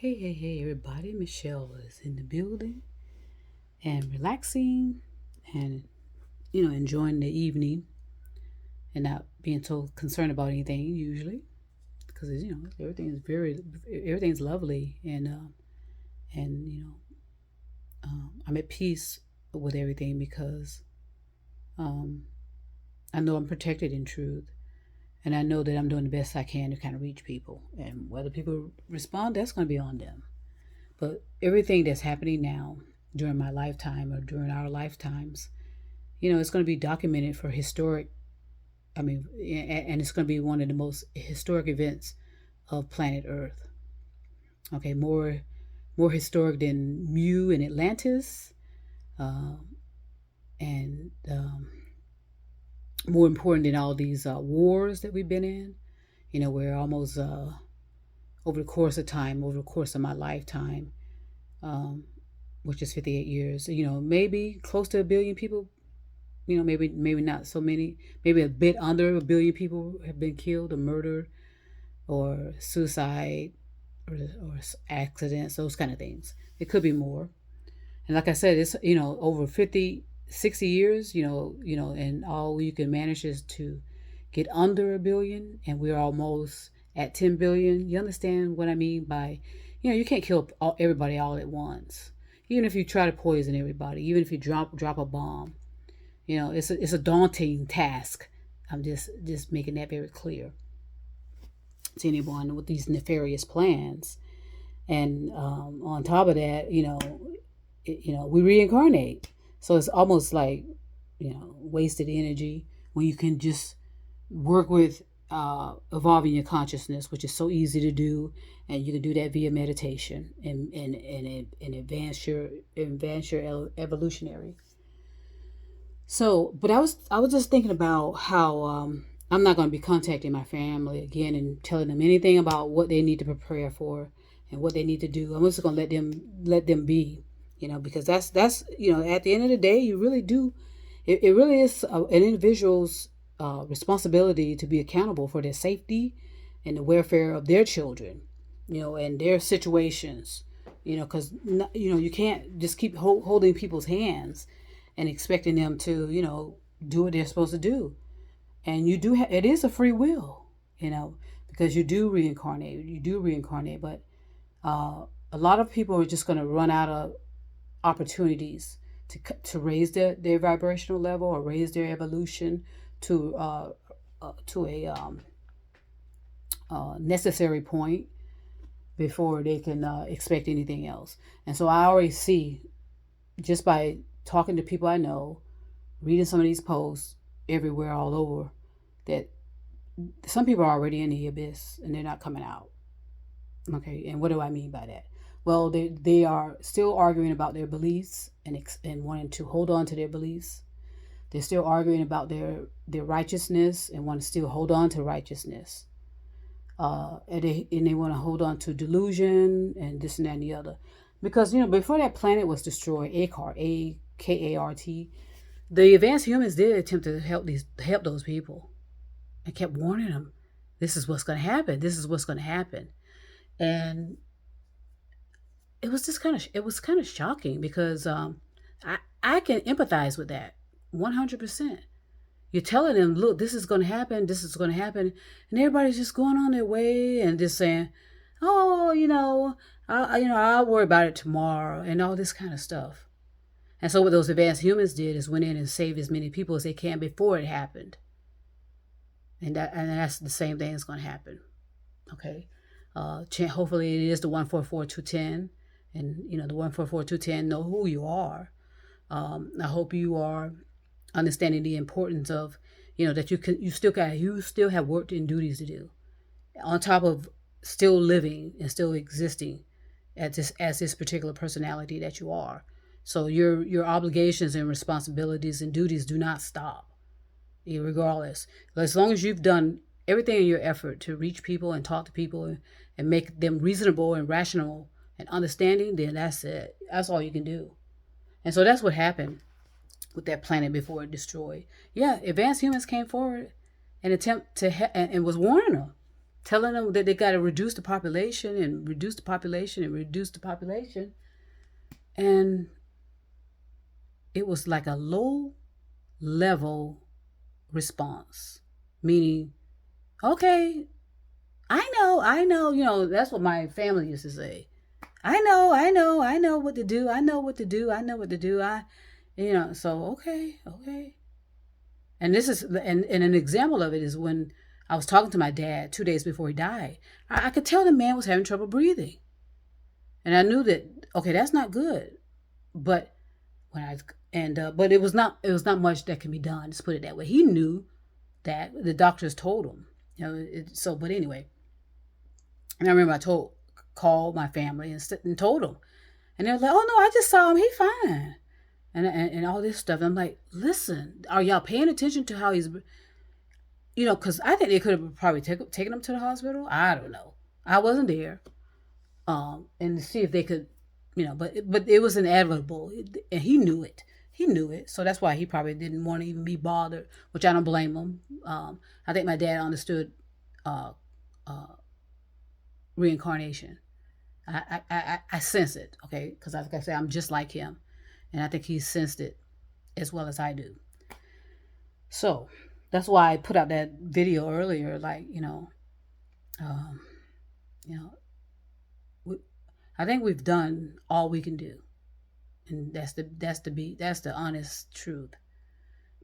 Hey, everybody. Michelle is in the building and relaxing and, enjoying the evening and not being so concerned about anything usually because, everything's lovely and I'm at peace with everything because um, I know I'm protected in truth and I know that I'm doing the best I can to kind of reach people. And whether people respond, that's going to be on them. But everything that's happening now during my lifetime or during our lifetimes, it's going to be documented for historic. I mean, and it's going to be one of the most historic events of planet Earth. Okay, more historic than Mu and Atlantis, uh, and more important than all these wars that we've been in. We're almost over the course of time, over the course of my lifetime, um, which is 58 years. Maybe close to a billion people. Maybe not so many. Maybe a bit under a billion people have been killed or murdered or suicide or accidents, those kind of things. It could be more. And like I said, it's over 50, 60 years. And all you can manage is to get under a billion, and we're almost at 10 billion. You understand what I mean by, you can't kill everybody all at once. Even if you try to poison everybody, even if you drop a bomb, it's a daunting task. I'm just making that very clear to anyone with these nefarious plans. And on top of that, we reincarnate. So it's almost like wasted energy when you can just work with evolving your consciousness, which is so easy to do, and you can do that via meditation and advance your evolutionary. So, but I was just thinking about how I'm not going to be contacting my family again and telling them anything about what they need to prepare for and what they need to do. I'm just going to let them be, because that's at the end of the day, you really do. It really is an individual's responsibility to be accountable for their safety and the welfare of their children, and their situations, because you can't just keep holding people's hands and expecting them to, do what they're supposed to do. And it is a free will, because you do reincarnate, but a lot of people are just going to run out of opportunities to raise their vibrational level or raise their evolution to a necessary point before they can expect anything else. And so I already see, just by talking to people I know, reading some of these posts everywhere, all over, that some people are already in the abyss and they're not coming out. Okay, and what do I mean by that? Well, they are still arguing about their beliefs and wanting to hold on to their beliefs. They're still arguing about their righteousness and want to still hold on to righteousness. And they want to hold on to delusion and this and that and the other. Because, before that planet was destroyed, AKART, AKART, the advanced humans did attempt to help those people and kept warning them, this is what's going to happen. This is what's going to happen. And it was kind of shocking because I can empathize with that 100%. You're telling them, look, this is going to happen, this is going to happen, and everybody's just going on their way and just saying, oh, I'll worry about it tomorrow and all this kind of stuff. And so what those advanced humans did is went in and saved as many people as they can before it happened. And that's the same thing that's going to happen. Okay. Hopefully it is the 144210, and the 144210 know who you are. I hope you are understanding the importance of, that you still have work and duties to do on top of still living and still existing as this particular personality that you are. So your obligations and responsibilities and duties do not stop, regardless. As long as you've done everything in your effort to reach people and talk to people and make them reasonable and rational and understanding, then that's it. That's all you can do. And so that's what happened with that planet before it destroyed. Yeah, advanced humans came forward and attempt to and was warning them. telling them that they got to reduce the population and reduce the population and reduce the population. And it was like a low level response, meaning, okay, I know, that's what my family used to say. I know what to do. I know what to do. I know what to do. So okay. And this is, and an example of it is when I was talking to my dad 2 days before he died. I could tell the man was having trouble breathing. And I knew that, okay, that's not good. But when I, but it was not much that can be done. Let's put it that way. He knew that the doctors told him, but anyway, and I remember called my family and told them, and they were like, "Oh no, I just saw him. He's fine," and all this stuff. I'm like, "Listen, are y'all paying attention to how he's, because I think they could have probably taken him to the hospital. I don't know. I wasn't there, and to see if they could, but it was inevitable, and he knew it. He knew it, so that's why he probably didn't want to even be bothered, which I don't blame him. I think my dad understood uh, uh, reincarnation. I sense it, okay? Because like I said, I'm just like him, and I think he sensed it as well as I do. So that's why I put out that video earlier, like um, you know, we, I think we've done all we can do, and that's the honest truth.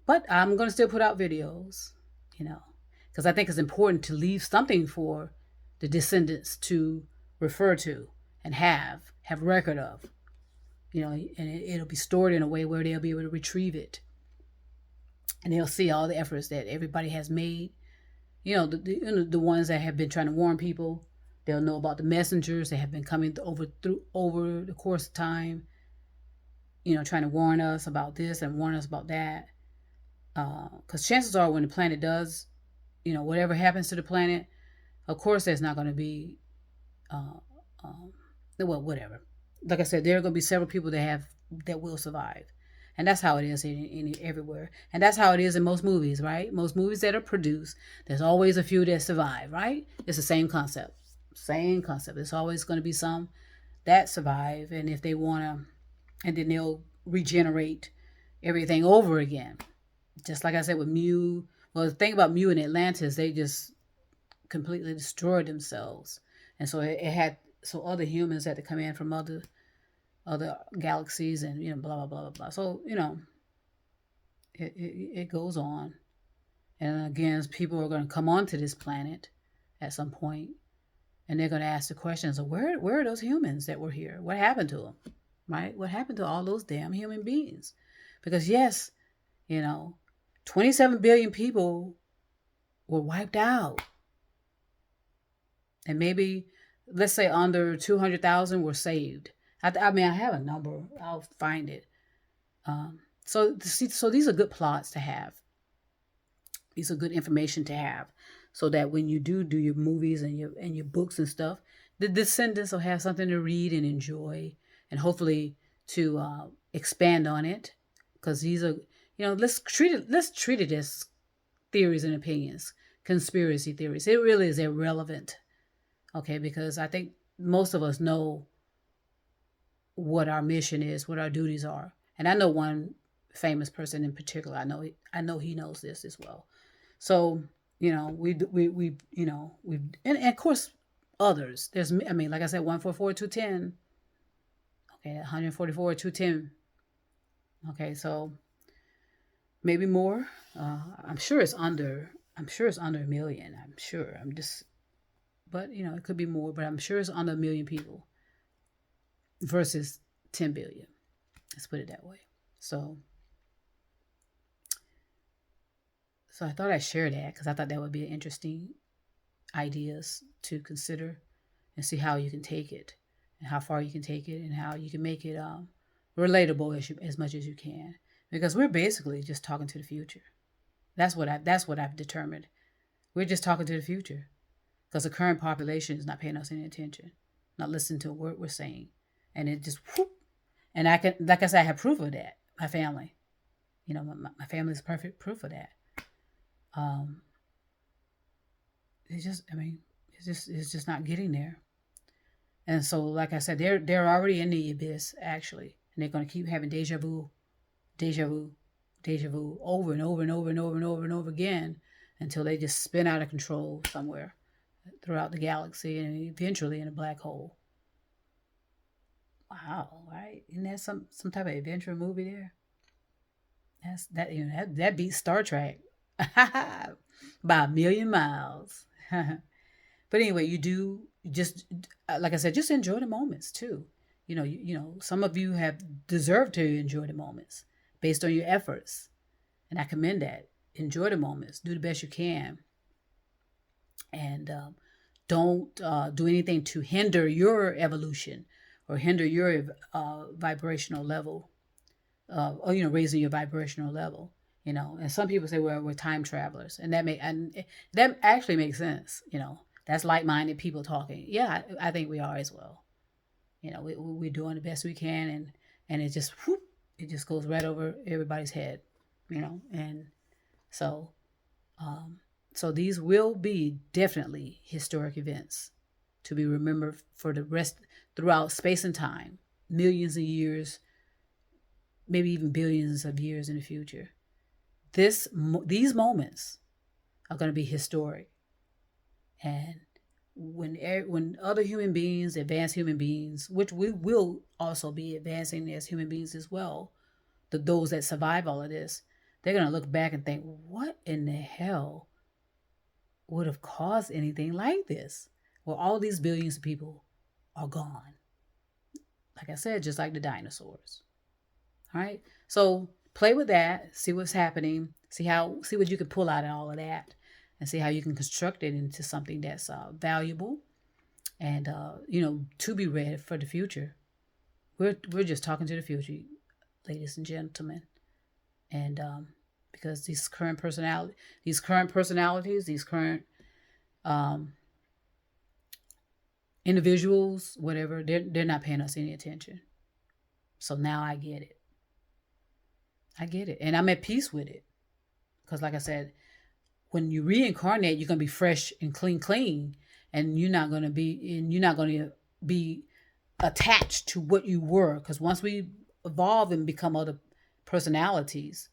But I'm gonna still put out videos, you know, because I think it's important to leave something for the descendants to refer to and have record of, and it'll be stored in a way where they'll be able to retrieve it, and they'll see all the efforts that everybody has made. The ones that have been trying to warn people. They'll know about the messengers that have been coming over the course of time, trying to warn us about this and warn us about that. Because chances are when the planet does, whatever happens to the planet, of course there's not going to be, whatever. Like I said, there are going to be several people that will survive. And that's how it is everywhere. And that's how it is in most movies, right? Most movies that are produced, there's always a few that survive, right? It's the same concept. Same concept. There's always going to be some that survive. And if they want to, and then they'll regenerate everything over again. Just like I said with Mew. Well, the thing about Mew and Atlantis, they just completely destroyed themselves. And so other humans had to come in from other galaxies and blah blah blah blah blah. So it goes on, and again, people are going to come onto this planet at some point, and they're going to ask the questions of where are those humans that were here? What happened to them? Right? What happened to all those damn human beings? Because yes, 27 billion people were wiped out, and maybe let's say under 200,000 were saved. I mean, I have a number. I'll find it. So these are good plots to have. These are good information to have, so that when you do your movies and your books and stuff, the descendants will have something to read and enjoy, and hopefully to expand on it. Because these are, let's treat it as theories and opinions, conspiracy theories. It really is irrelevant, okay? Because I think most of us know what our mission is, what our duties are. And I know one famous person in particular. I know he knows this as well. So, we and of course others. There's, like I said, 144 210. Okay, 144 210. Okay, so maybe more. I'm sure it's under a million. I'm sure. But it could be more. But I'm sure it's under a million people versus 10 billion. Let's put it that way. So I thought I'd share that because I thought that would be interesting ideas to consider and see how you can take it and how far you can take it and how you can make it relatable as much as you can. Because we're basically just talking to the future. That's what I've determined. We're just talking to the future because the current population is not paying us any attention, not listening to what we're saying. And it just, whoop. And I can, like I said, I have proof of that. My family, my family is perfect proof of that. It's just, It's just not getting there. And so, like I said, they're already in the abyss actually, and they're going to keep having deja vu, deja vu, deja vu over and over and over and over and over and over again until they just spin out of control somewhere throughout the galaxy and eventually in a black hole. Wow, right? Isn't that some type of adventure movie there? That's that you know that beats Star Trek by a million miles. But anyway, you do just like I said, just enjoy the moments too. Some of you have deserved to enjoy the moments based on your efforts, and I commend that. Enjoy the moments, do the best you can, and don't do anything to hinder your evolution or hinder your vibrational level, or raising your vibrational level. And some people say, well, we're time travelers, and that actually makes sense. That's like-minded people talking. Yeah, I think we are as well. We're doing the best we can, and it just whoop, it just goes right over everybody's head. And so so these will be definitely historic events to be remembered for the rest throughout space and time, millions of years, maybe even billions of years in the future. These moments are going to be historic, and when other human beings, advanced human beings, which we will also be advancing as human beings as well, those that survive all of this, they're going to look back and think, what in the hell would have caused anything like this? Well, all these billions of people are gone. Like I said, just like the dinosaurs. All right. So play with that, see what's happening, see what you can pull out of all of that, and see how you can construct it into something that's valuable and to be read for the future. We're just talking to the future, ladies and gentlemen, and because these current personalities, these current individuals, whatever, they're not paying us any attention. So now I get it. And I'm at peace with it. Because like I said, when you reincarnate, you're gonna be fresh and clean, and you're not gonna be attached to what you were. Because once we evolve and become other personalities,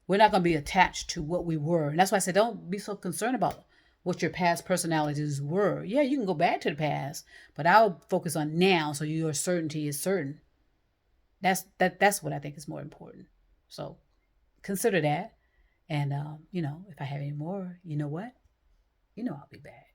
we're not gonna be attached to what we were. And that's why I said, don't be so concerned about what your past personalities were. Yeah, you can go back to the past, but I'll focus on now, so your certainty is certain. That's what I think is more important. So consider that. And if I have any more, you know what? I'll be back.